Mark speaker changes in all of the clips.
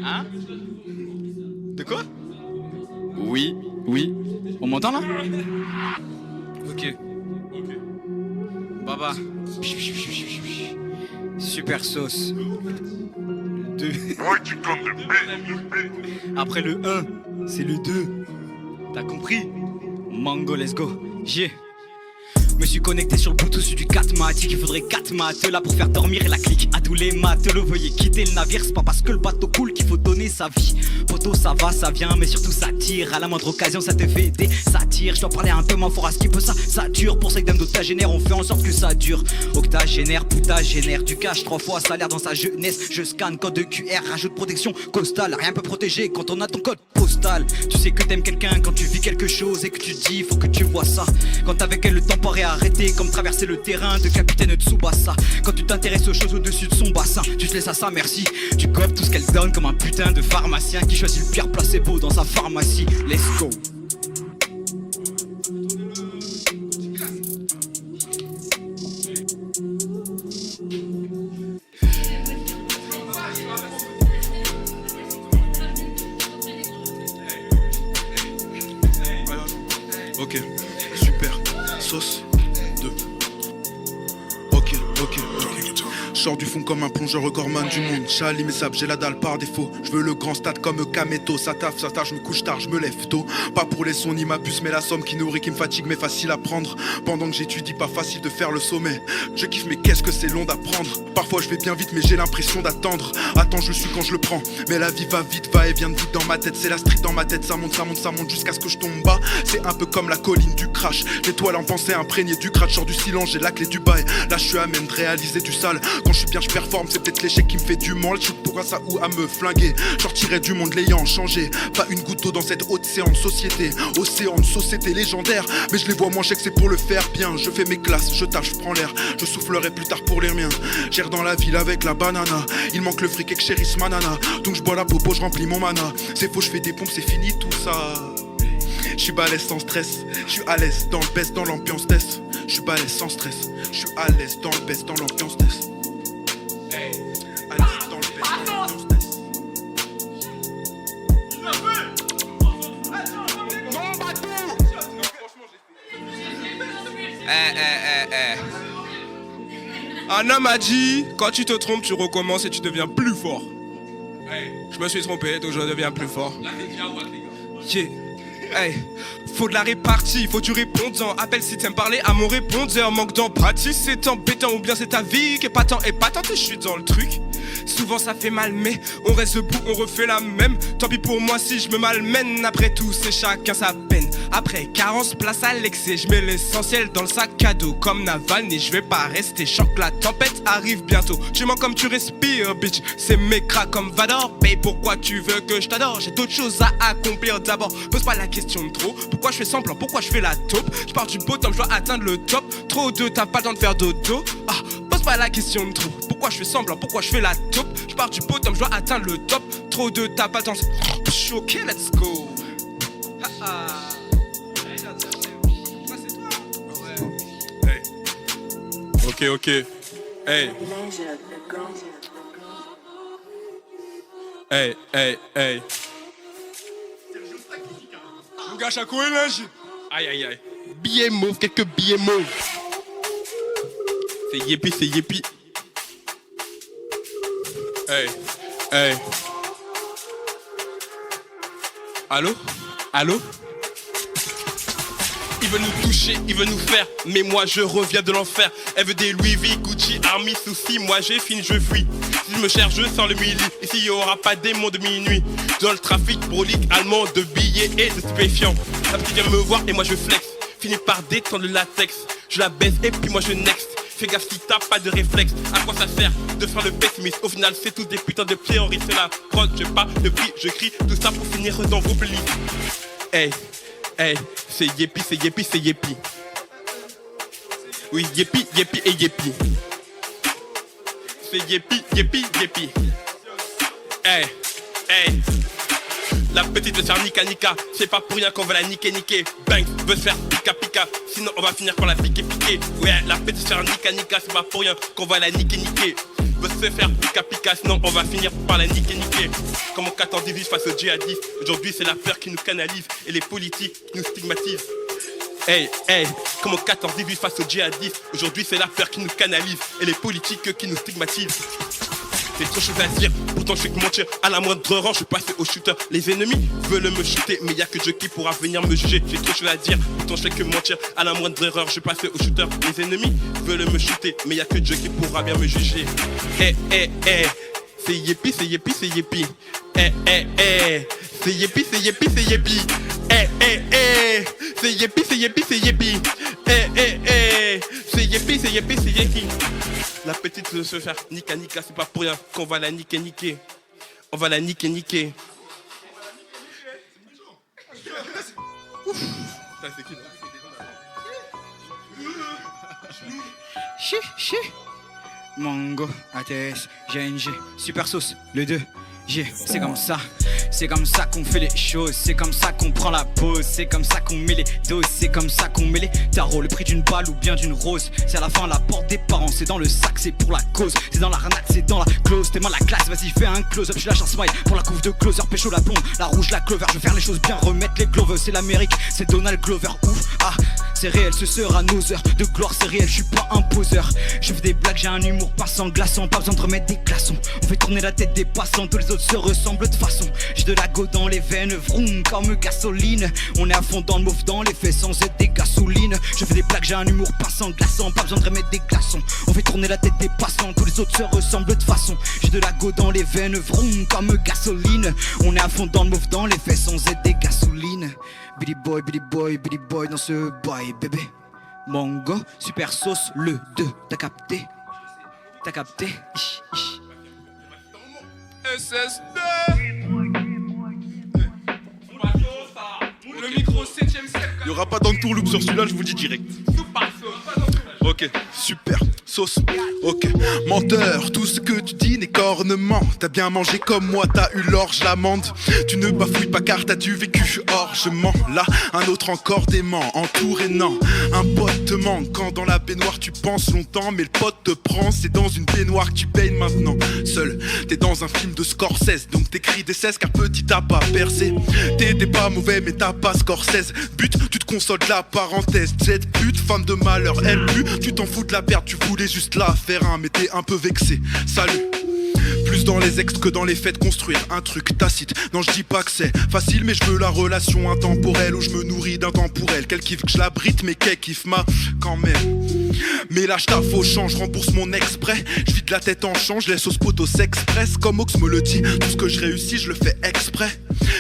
Speaker 1: Hein? De quoi? Oui, oui. On m'entend là? Ok. Baba. Super sauce. 2. Après le 1, c'est le 2. T'as compris? Mango, let's go. Yeah. Me suis connecté sur le Bluetooth du 4 matic. Il faudrait 4 maths là pour faire dormir la clique. À tous les matelots, veuillez quitter le navire. C'est pas parce que le bateau coule qu'il faut donner sa vie. Poto, ça va, ça vient, mais surtout ça tire. À la moindre occasion, ça te fait des satires. Je dois parler un peu moins fort à ce qui peut, ça dure. Pour ça que d'octogénaire, on fait en sorte que ça dure. Octagénaire, génère du cash 3 fois salaire dans sa jeunesse. Je scanne code de QR, rajoute protection costale. Rien peut protéger quand on a ton code postal. Tu sais que t'aimes quelqu'un quand tu vis quelque chose et que tu dis faut que tu vois ça. Quand avec elle le temps paraît arrêté, comme traverser le terrain de capitaine Tsubasa. Quand tu t'intéresses aux choses au-dessus de son bassin, tu te laisses à ça, merci. Tu copes tout ce qu'elle donne comme un putain de pharmacien qui choisit le pire placebo dans sa pharmacie. Let's go.
Speaker 2: Ok, super, sauce 2. Ok. Je sors du fond comme un plongeur recordman du monde. Chalim et sable, j'ai la dalle par défaut. Je veux le grand stade comme Kameto. Ça taffe, je me couche tard, je me lève tôt. Pas pour les sons ni ma puce, mais la somme qui nourrit, qui me fatigue, mais facile à prendre. Pendant que j'étudie, pas facile de faire le sommet. Je kiffe, mais qu'est-ce que c'est long d'apprendre. Parfois je vais bien vite, mais j'ai l'impression d'attendre. Attends, je suis quand je le prends. Mais la vie va vite, va et vient de vite dans ma tête. C'est la street dans ma tête, ça monte jusqu'à ce que je tombe bas. C'est un peu comme la colline du crash. L'étoile en pensée imprégnée du crash. Sors du silence, j'ai la clé du bail. Là je suis à même de réaliser du sale. Quand je suis bien, je performe, c'est peut-être l'échec qui me fait du mal. Je suis pour ça ou à me flinguer. Je sortirai du monde l'ayant changé. Pas une goutte d'eau dans cette océan de société. Océan de société légendaire. Mais je les vois moins, je sais que c'est pour le faire bien. Je fais mes classes, je tâche, je prends l'air. Je soufflerai plus tard pour les miens. J'erre dans la ville avec la banana. Il manque le fric et que chérisse ma nana. Donc je bois la popo, je remplis mon mana. C'est faux, je fais des pompes, c'est fini tout ça. Je suis balèze sans stress. Je suis à l'aise dans le best, dans l'ambiance test. Je suis balèze sans stress. Je suis à l'aise dans le best, dans l'ambiance test.
Speaker 3: Un homme a dit, quand tu te trompes, tu recommences et tu deviens plus fort. Je me suis trompé, donc je deviens plus fort. Yeah. Hey. Faut de la répartie, faut du répondant. Appelle si t'aimes parler à mon répondeur. Manque d'empathie, c'est embêtant. Ou bien c'est ta vie qui est pas tant épatante et je suis dans le truc. Souvent ça fait mal mais on reste debout, on refait la même. Tant pis pour moi si je me malmène. Après tout c'est chacun sa peine. Après carence, place à l'excès. Je mets l'essentiel dans le sac à dos. Comme Navalny, je vais pas rester. Je sens que la tempête arrive bientôt. Tu mens comme tu respires bitch. C'est mes cracks comme Vador. Mais pourquoi tu veux que je t'adore? J'ai d'autres choses à accomplir d'abord. Pose pas la question de trop. Pourquoi je fais semblant, pourquoi je fais la taupe? Je pars du bottom, je dois atteindre le top. Trop de t'as pas le temps de faire dodo. Ah, pose pas la question de trop. Pourquoi je fais semblant, pourquoi je fais la taupe? Je pars du bottom, je dois atteindre le top. Trop de t'as pas le temps de... Ok, let's go. Ok. Hey. Hey. Mon gars, Chaco est linge. Aïe. Billets mauves, quelques billets mauves. C'est yépi. Hey. Allô? Il veut nous toucher, il veut nous faire. Mais moi je reviens de l'enfer. Elle veut des Louis V, Gucci, Army, soucis. Moi j'ai fini, je fuis. Si je me cherche, je sors le mili. Ici il y aura pas des démons de minuit. Dans le trafic prolique allemand de billets et de stupéfiants. La petite vient me voir et moi je flex. Finis par détendre le latex. Je la baisse et puis moi je next. Fais gaffe si t'as pas de réflexe. À quoi ça sert de faire le pessimiste? Au final c'est tous des putains de priori. C'est la prod, je pas de prix, je crie. Tout ça pour finir dans vos plis. Hey, c'est yépi. Oui, yépi et yépi. C'est yépi. Hey. La petite veut se faire nika. C'est pas pour rien qu'on va la niquer. Banks veut se faire pika. Sinon on va finir par la piquer. Ouais, la petite veut se faire nika. C'est pas pour rien qu'on va la niquer.
Speaker 4: veut se faire pica sinon on va finir par la niquer. Comme en 14-18 face aux djihadistes. Aujourd'hui c'est la peur qui nous canalise et les politiques nous stigmatisent. Hey, comme en 14-18 face aux djihadistes. Aujourd'hui c'est la peur qui nous canalise et les politiques qui nous stigmatisent. J'ai trop chose à dire, pourtant je fais que mentir. À la moindre erreur, je suis passé au shooter. Les ennemis veulent me shooter, mais y'a que Dieu qui pourra venir me juger. J'ai trop chose à dire, pourtant je fais que mentir. À la moindre erreur, je suis passé au shooter. Les ennemis veulent me shooter, mais y'a que Dieu qui pourra bien me juger. C'est yépi, c'est yépi, c'est yépi. C'est yépi, c'est yépi, c'est yépi. C'est yépi, c'est yépi, c'est yépi. C'est yépi, c'est yépi, c'est yépi. La petite veut se faire nika, c'est pas pour rien qu'on va la niquer. On va la niquer. Ouf. Ça c'est qui
Speaker 1: Chi. Mango, ATS, GNG, Super Sauce, le 2. C'est comme ça qu'on fait les choses, c'est comme ça qu'on prend la pause, c'est comme ça qu'on met les doses, c'est comme ça qu'on met les tarots, le prix d'une balle ou bien d'une rose, c'est à la fin la porte des parents, c'est dans le sac, c'est pour la cause, c'est dans l'arnaque, c'est dans la clause, t'es mal la classe, vas-y fais un close-up, je lâche un smile pour la couve de closer, pécho la blonde, la rouge, la clover, je vais faire les choses bien, remettre les Glover, c'est l'Amérique, c'est Donald Glover, ouf, c'est réel, ce sera nos heures de gloire, c'est réel, je suis pas un poseur. Je fais des blagues, j'ai un humour passant, glaçant, pas besoin de remettre des glaçons. On fait tourner la tête des passants, tous les autres se ressemblent de façon. J'ai de la go dans les veines, vroom comme gasoline. On est à fond dans le mauve, dans les fesses sans être des gasolines. Je fais des blagues, j'ai un humour passant, glaçant, pas besoin de remettre des glaçons. On fait tourner la tête des passants, tous les autres se ressemblent de façon. J'ai de la go dans les veines, vroom comme gasoline. On est à fond dans le mauve, dans les fesses sans être des gasolines. Billy boy dans ce boy bébé. Mango, Super Sauce, le 2. T'as capté?
Speaker 3: SS2. Le micro 7ème step.
Speaker 2: Il y aura pas d'entourloupe sur celui-là, je vous dis direct. Ok, super, sauce, ok. Menteur, tout ce que tu dis n'est qu'ornement. T'as bien mangé comme moi, t'as eu l'orge, l'amande. Tu ne bafouilles pas car t'as du vécu. Or, je mens, là, un autre encore dément. Entouré, non, un pote te manque. Quand dans la baignoire tu penses longtemps, mais le pote te prend, c'est dans une baignoire que tu baignes maintenant. Seul, t'es dans un film de Scorsese, donc t'écris des 16 car petit t'as pas percé. T'étais pas mauvais mais t'as pas Scorsese. But, tu te consoles de la parenthèse. Jet pute, femme de malheur, elle pue. Tu t'en fous de la perte, tu voulais juste la faire un, mais t'es un peu vexé. Salut. Plus dans les ex que dans les faits, construire un truc tacite. Non, je dis pas que c'est facile, mais je veux la relation intemporelle où je me nourris d'un temps pour elle. Qu'elle kiffe que je l'abrite, mais qu'elle kiffe ma quand même. Mais lâche ta faux change, rembourse mon exprès. Je vide la tête en change, laisse au spot au s'express. Comme Ox me le dit, tout ce que je réussis, je le fais exprès.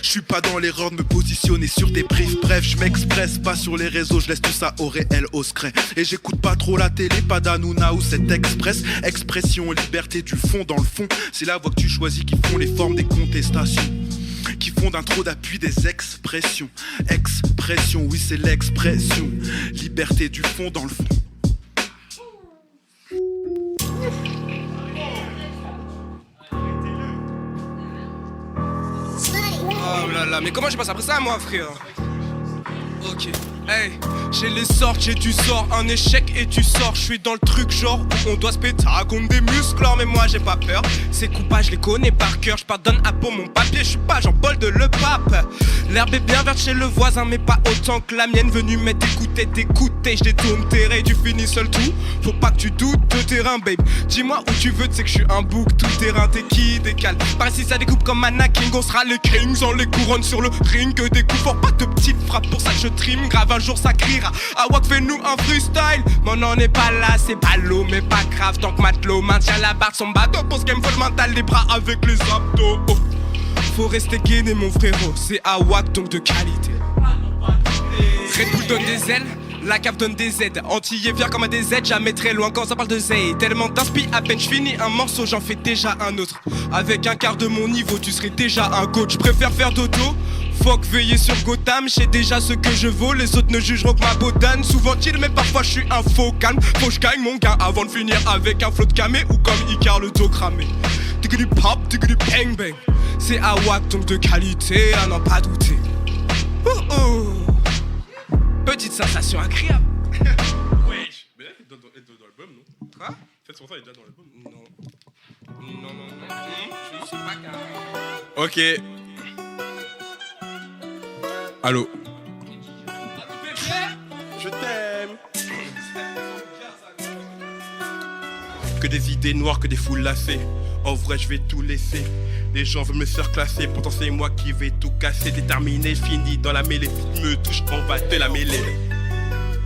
Speaker 2: Je suis pas dans l'erreur de me positionner sur des briefs. Bref, je m'expresse pas sur les réseaux, je laisse tout ça au réel, au secret. Et j'écoute pas trop la télé, pas d'Hanouna ou cet express. Expression, liberté du fond dans le fond. C'est la voix que tu choisis qui font les formes des contestations, qui font d'un trop d'appui des expressions. Expression, oui c'est l'expression. Liberté du fond dans le fond.
Speaker 3: Oh là là, mais comment je passe après ça moi frère? Ok, hey, j'ai les sorts, j'ai du sort, un échec et tu sors. Je suis dans le truc genre où on doit se péter contre des muscles, mais moi j'ai pas peur. Ces coupages, je les connais par cœur. Je pardonne à pour mon papier, je suis pas Jean-Paul de le pape. L'herbe est bien verte chez le voisin, mais pas autant que la mienne. Venu m'être t'écouter, je détourne tes raies, tu finis seul tout. Faut pas que tu doutes de terrain, babe. Dis-moi où tu veux, tu sais que je suis un bouc tout terrain. T'es qui décale? Par ici ça découpe comme Anakin. On sera les kings, sans les couronnes sur le ring. Que des coups forts, pas de petites frappes, pour ça que je trim. Grave un jour ça criera. Awak fais-nous un freestyle. Mais on n'en est pas là, c'est ballot, mais pas grave. Tant que matelot maintient la barre de son bateau. Pour ce game faut le mental, les bras avec les abdos. Oh. Faut rester gainé mon frérot, c'est Awak donc de qualité. Red Bull donne des ailes, la cave donne des aides. Antillais fier comme un des aides, jamais très loin quand ça parle de Z. Tellement d'inspi, à peine je finis un morceau, j'en fais déjà un autre. Avec un quart de mon niveau, tu serais déjà un coach. Je préfère faire dodo. Fuck veiller sur Gotham, je sais déjà ce que je vaux. Les autres ne jugeront que ma bodane. Souvent chill mais parfois je suis un faux calme. Faut que je gagne mon gain avant de finir avec un flot de camé. Ou comme Icar le dos cramé. Tigri pop, tigri bang bang. C'est Awak donc de qualité, à n'en pas douter. Petite sensation agréable.
Speaker 4: Wesh. Mais là, elle est dans l'album, non?
Speaker 3: Quoi?
Speaker 4: Cette chanson, elle est déjà dans l'album?
Speaker 3: Non. Je sais pas qu'un... Ok. Allô.
Speaker 4: Je t'aime. Que des idées noires, que des foules lassées. En vrai, je vais tout laisser. Les gens veulent me faire classer. Pourtant, c'est moi qui vais tout casser. Déterminé, fini dans la mêlée. Si tu me touches, on va te la mêler.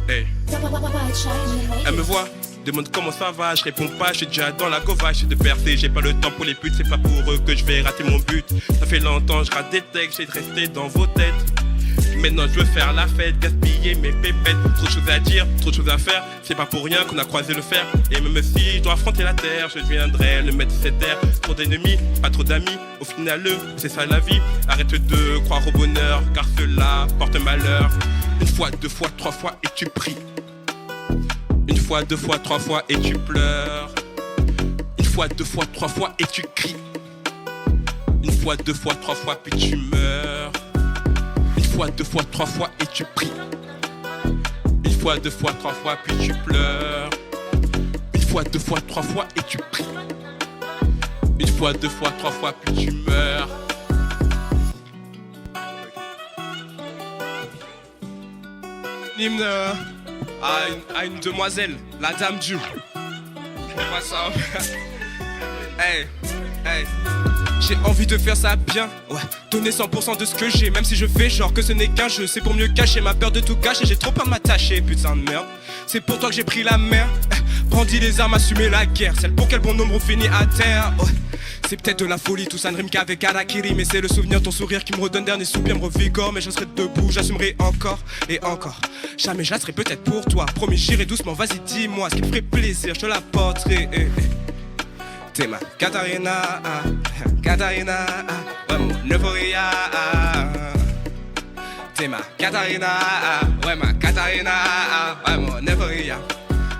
Speaker 4: Hey. Elle me voit, demande comment ça va. Je réponds pas, je suis déjà dans la gova. Je suis de percer, j'ai pas le temps pour les putes. C'est pas pour eux que je vais rater mon but. Ça fait longtemps, je rate des textes. J'ai de rester dans vos têtes. Maintenant je veux faire la fête, gaspiller mes pépettes. Trop de choses à dire, trop de choses à faire. C'est pas pour rien qu'on a croisé le fer. Et même si je dois affronter la terre, je deviendrai le maître de cette terre. Trop d'ennemis, pas trop d'amis. Au final, c'est ça la vie. Arrête de croire au bonheur, car cela porte malheur. Une fois, deux fois, trois fois et tu pries. Une fois, deux fois, trois fois et tu pleures. Une fois, deux fois, trois fois et tu cries. Une fois, deux fois, trois fois puis tu meurs. Une fois, deux fois, trois fois et tu pries. Une fois, deux fois, trois fois puis tu pleures. Une fois, deux fois, trois fois et tu pries. Une fois, deux fois, trois fois puis tu meurs.
Speaker 3: Hymne à une demoiselle, la dame du. Moi ça. Hey, hey. J'ai envie de faire ça bien, ouais. Donner 100% de ce que j'ai, même si je fais genre que ce n'est qu'un jeu. C'est pour mieux cacher ma peur de tout gâcher. J'ai trop peur de m'attacher, putain de merde. C'est pour toi que j'ai pris la mer. Brandis les armes, assumer la guerre. Celle pour quel bon nombre on finit à terre, ouais. C'est peut-être de la folie, tout ça ne rime qu'avec Harakiri. Mais c'est le souvenir, ton sourire qui me redonne dernier soupir, me revigore. Mais je serai debout, j'assumerai encore et encore. Jamais je la serai peut-être pour toi. Promis, j'irai doucement, vas-y dis-moi ce qui te ferait plaisir, je te l'apporterai. T'es ma Katarina, Katarina, ouais mon euphoria. T'es ma Katarina, ouais ma Katarina, ouais mon euphoria.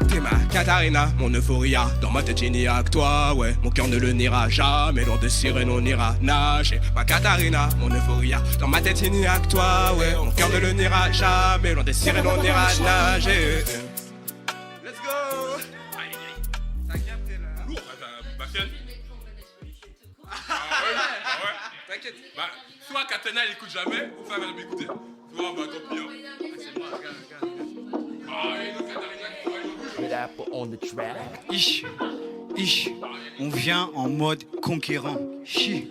Speaker 3: T'es ma Katarina, mon euphoria. Dans ma tête il n'y a que toi, ouais. Mon cœur ne le niera jamais, loin de sirène on ira nager. Ma Katarina, mon euphoria. Dans ma tête il n'y a que toi, ouais. Mon cœur ne le niera jamais, loin des sirènes on ira nager. Let's go. T'as capté là.
Speaker 4: Lourd, ma fienne. Ah ouais.
Speaker 3: T'inquiète.
Speaker 4: Bah, soit Katana elle écoute jamais, ou ça va m'écouter. Soit bah tant pis.
Speaker 3: C'est moi, regarde.
Speaker 4: Ah, et nous Katarina.
Speaker 1: Ich, on vient en mode conquérant. Chi.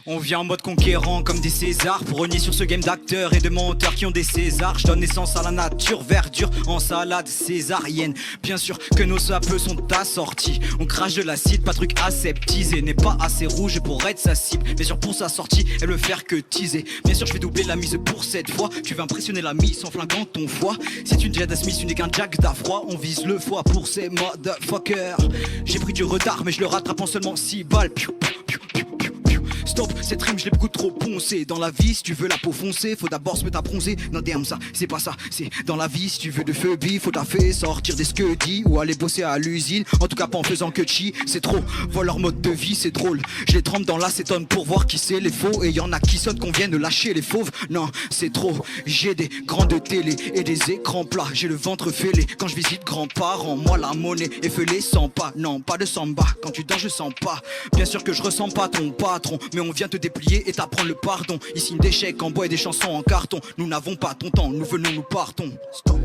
Speaker 1: On vient en mode conquérant comme des Césars pour renier sur ce game d'acteurs et de menteurs qui ont des Césars. Je donne naissance à la nature, verdure en salade césarienne. Bien sûr que nos sapeux sont assortis. On crache de l'acide, pas truc aseptisé. N'est pas assez rouge pour être sa cible. Bien sûr pour sa sortie, elle veut faire que teaser. Bien sûr je vais doubler la mise pour cette fois. Tu vas impressionner la mise en flinguant ton foie. C'est une Jada Smith, une n'es qu'un Jack d'Afroy. On vise le foie pour ces motherfuckers. J'ai pris du retard mais je le rattrape en seulement 6 balles. Stop, cette rime je l'ai beaucoup trop poncé. Dans la vie si tu veux la peau foncée, faut d'abord se mettre à bronzer. Non damn ça, c'est pas ça, c'est dans la vie si tu veux de phobie, faut taffer, sortir des skeudis ou aller bosser à l'usine. En tout cas pas en faisant que chi, c'est trop. Voilà leur mode de vie, c'est drôle. Je les trempe dans l'acétone pour voir qui c'est les faux. Et y'en a qui sonnent qu'on vienne lâcher les fauves. Non, c'est trop. J'ai des grandes télé et des écrans plats. J'ai le ventre fêlé quand je visite grands-parents. Moi la monnaie est fêlée sans pas. Non, pas de samba. Quand tu danses je sens pas. Bien sûr que je ressens pas ton patron, mais on vient te déplier et t'apprendre le pardon. Ici une d'échecs en bois et des chansons en carton. Nous n'avons pas ton temps, nous venons, nous partons. Stop.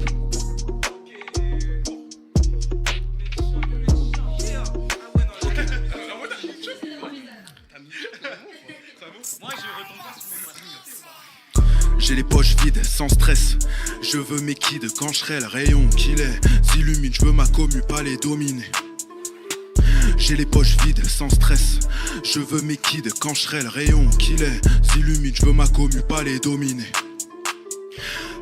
Speaker 2: J'ai les poches vides, sans stress. Je veux mes kids quand je serai le rayon qu'il est. S'illumine, je veux ma commu, pas les dominer. J'ai les poches vides, sans stress. Je veux mes kids quand je serai le rayon qu'il est. S'illumine, je veux ma commu, pas les dominer.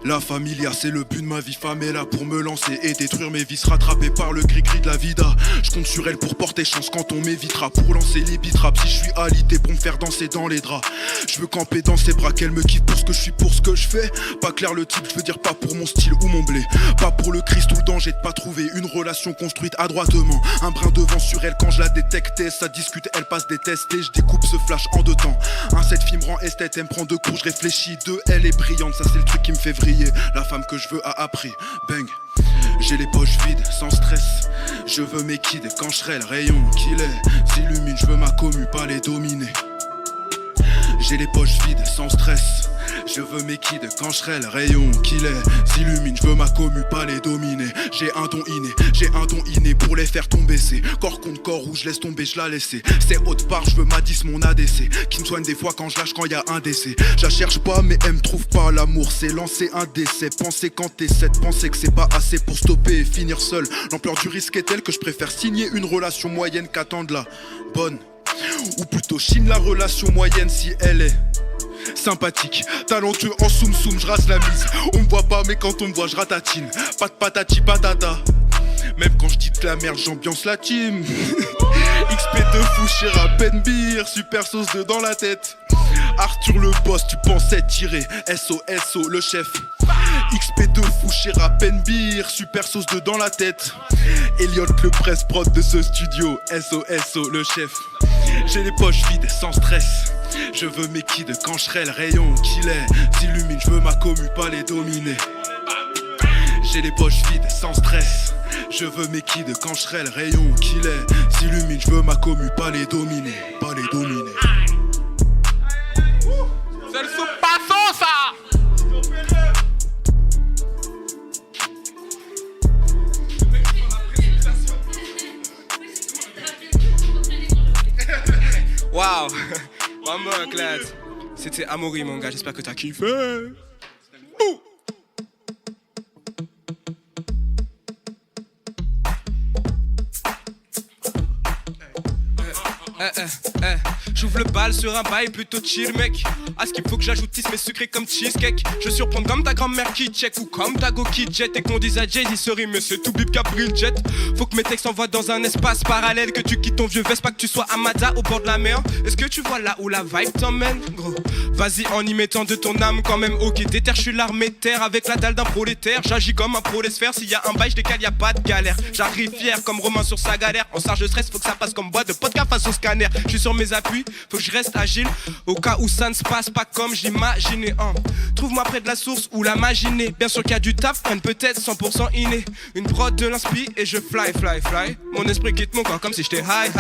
Speaker 2: La familia, c'est le but de ma vie. Femme est là pour me lancer et détruire mes vices. Rattrapé par le gris-gris de la vida. Je compte sur elle pour porter chance quand on m'évitera. Pour lancer les bitraps, si je suis alité pour me faire danser dans les draps. Je veux camper dans ses bras, qu'elle me kiffe pour ce que je suis, pour ce que je fais. Pas clair le type, je veux dire pas pour mon style ou mon blé. Pas pour le Christ ou le danger de pas trouver une relation construite adroitement. Un brin de vent sur elle quand je la détectais. Ça discute, elle passe des tests et je découpe ce flash en 2 temps. Un set film rend esthète, elle me prend 2 cours, je réfléchis. 2, elle est brillante, ça c'est le truc qui me fait vriller. payé. La femme que je veux a appris. Bang. J'ai les poches vides, sans stress. Je veux mes kids quand je serai le rayon qu'il est. S'illumine, je veux ma commu, pas les dominer. J'ai les poches vides, sans stress. Je veux mes kids quand je serai le rayon qu'il est. S'illumine, je veux ma commu, pas les dominer. J'ai un don inné pour les faire tomber. C'est corps contre corps où je laisse tomber, je la laissé. C'est haute part, je veux ma 10, mon ADC. Qui me soigne des fois quand je lâche, quand y a un décès. Je la cherche pas, mais elle me trouve pas. L'amour, c'est lancer un décès. Penser quand t'es 7, penser que c'est pas assez pour stopper et finir seul. L'ampleur du risque est telle que je préfère signer une relation moyenne qu'attendre la bonne. Ou plutôt chine la relation moyenne si elle est sympathique, talentueux en soum soum, je rase la mise. On me voit pas mais quand on me voit je ratatine. Pas de patati patata. Même quand je dis de la merde j'ambiance la team. XP de fou chez Rappenbeer. Super sauce 2 dans la tête. Arthur le boss tu pensais tirer. SO le chef. XP de fou chez Rappenbeer. Super sauce 2 dans la tête. Elliot le presse prod de ce studio. SO le chef. J'ai les poches vides sans stress. Je veux mes kids quand je serai le rayon qu'il est. S'illumine, je veux ma commu, pas les dominer. J'ai les poches vides sans stress. Je veux mes kids quand je serai le rayon qu'il est. S'illumine, je veux ma commu, pas les dominer. Pas les dominer.
Speaker 3: C'est le sous-passant ça. Waouh, maman clad. C'était Amaury mon gars, j'espère que t'as kiffé. Ouh. J'ouvre le bal sur un bail plutôt chill mec. À ce qu'il faut que j'ajoutisse mes sucrés comme cheesecake. Je surprends comme ta grand-mère qui check ou comme ta go qui jet. Et qu'on dise à Jay-Z sorry monsieur tout bip qui a pris le jet. Faut que mes textes envoient dans un espace parallèle. Que tu quittes ton vieux veste, pas que tu sois à Mada au bord de la mer. Est-ce que tu vois là où la vibe t'emmène gros? Vas-y en y mettant de ton âme quand même. Ok déterre, je suis l'armée de terre avec la dalle d'un prolétaire. J'agis comme un prolesphère, s'il y a un bail je décale y'a pas de galère. J'arrive fier comme Romain sur sa galère. En charge de stress faut que ça passe comme boîte de podcast face au scanner. Je suis sur mes appuis, faut que je reste agile. Au cas où ça ne se passe pas comme je l'imaginais Trouve-moi près de la source où la magie naît. Bien sûr qu'il y a du taf, un peut-être 100% inné. Une prod de l'inspi et je fly. Mon esprit quitte mon corps comme si j'étais high.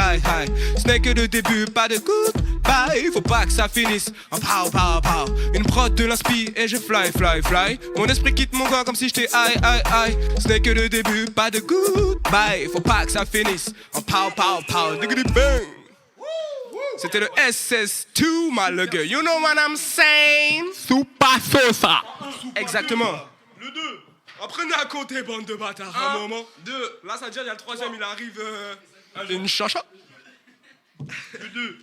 Speaker 3: Ce n'est que le début, pas de goodbye. Faut pas que ça finisse en pow. Une prod de l'inspi et je fly. Mon esprit quitte mon corps comme si j'étais high. Ce n'est que le début, pas de goodbye. Faut pas que ça finisse en pow. Diggity bang. C'était le SS2, my lugger. You know what I'm saying?
Speaker 4: Super Sosa.
Speaker 3: Exactement. Le 2. Apprenez à compter, bande de bâtards. Un moment. 2. Là, ça veut dire, il y a le troisième, il arrive. Une chacha. Le 2.